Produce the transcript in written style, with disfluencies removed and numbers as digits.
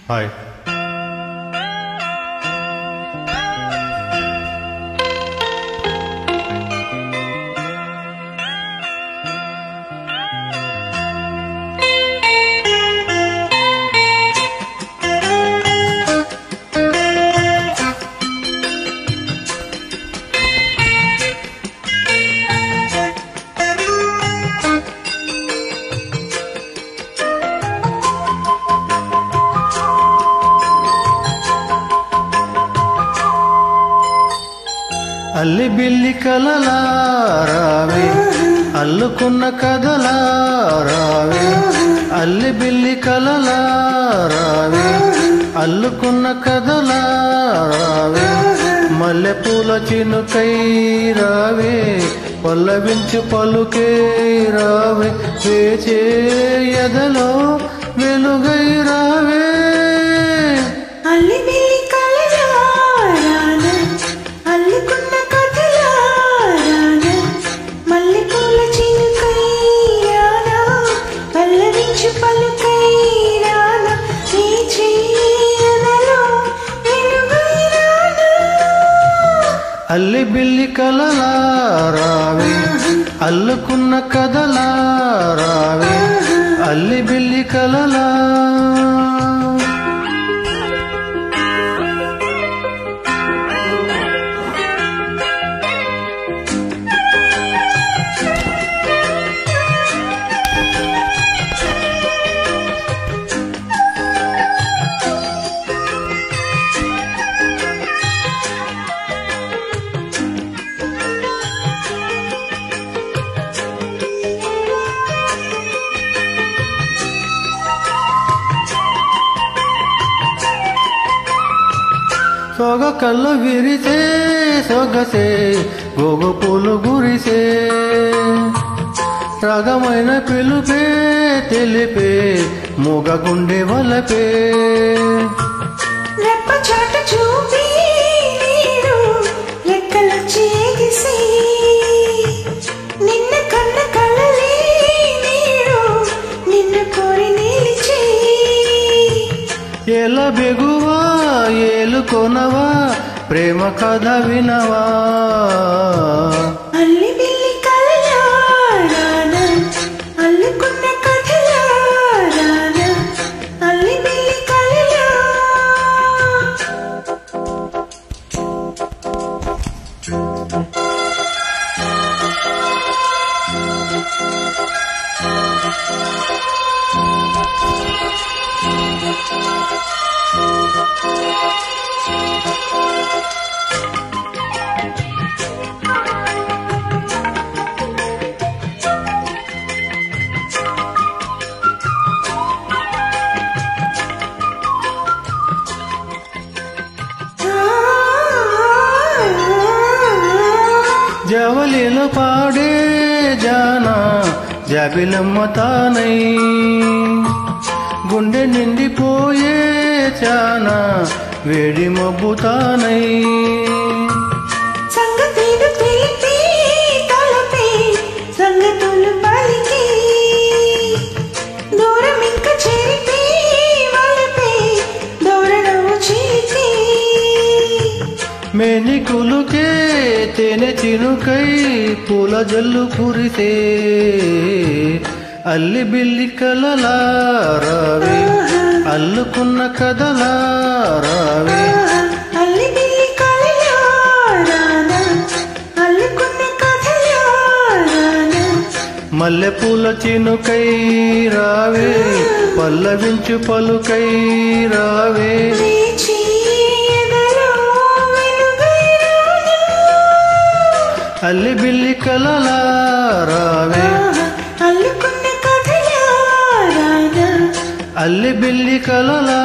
Hi. అల్లి బిల్లి కలలా రావే అల్లుకున్న కథలా రావే, అల్లి బిల్లి కలలా రావే అల్లుకున్న కథలా రావే, మల్లె పూల చినుకై రావే పల్లవించు పలుకే రావే, వేచే ఎదలో వెలుగై రావే. అల్లి బిల్లి కలలా రానా అల్లుకున్న కథలా రానా, మల్లె పూల చినుకై రానా పల్లవించు పలుకై రానా, వేచే ఎదలో వెలుగై రానా. అల్లి బిల్లి కలలా రావే అల్లుకున్న కథలా రావే, అల్లి బిల్లి కలలా. సొగ కళ్ళు విరిసే సొగసే గోగు పూలు గురిసే, రాగమైన పిలుపే తెలిపే మూగ గుండె వలపే, రెప్ప చాట చూపి నీరు రెక్కలొచ్చి ఎగిసి, నిన్న కన్న కళ్ళలే నీరు నిన్ను కోరి నిలిచి, ఎలా బెగువా ఏలు కొనవా ప్రేమ కథ వినవా. అల్లి బిల్లి కలలా రానా అల్లుకున్న కథలా రానా, అల్లి బిల్లి కలలా. జవలిలో పాడే జానా జాబిలమ్మ తానై, గుండె నిండిపోయే చానా వేడి మబ్బు తానై, సంగతేను తెలిపి తలపే సంగతులు పలికి, దూరం ఇంక చేరిపి వలపే దూరడము చేసి, మేని కులుకే తేనె చినుకై పూల జల్లు కురిసే, అల్లి బిల్లి కలలా రావే అల్లుకున్న కథలా రావే, అల్లి బిల్లి కలలా రానా అల్లుకున్న కథలా రానా, మల్లె పూల చినుకై రావే పల్లవించు పలుకై రావే, వేచి ఎదలో వెలుగై రానా. అల్లి బిల్లి కలలా రావే అల్లుకున్న కథలా రానా, అల్లి బిల్లి కలలా.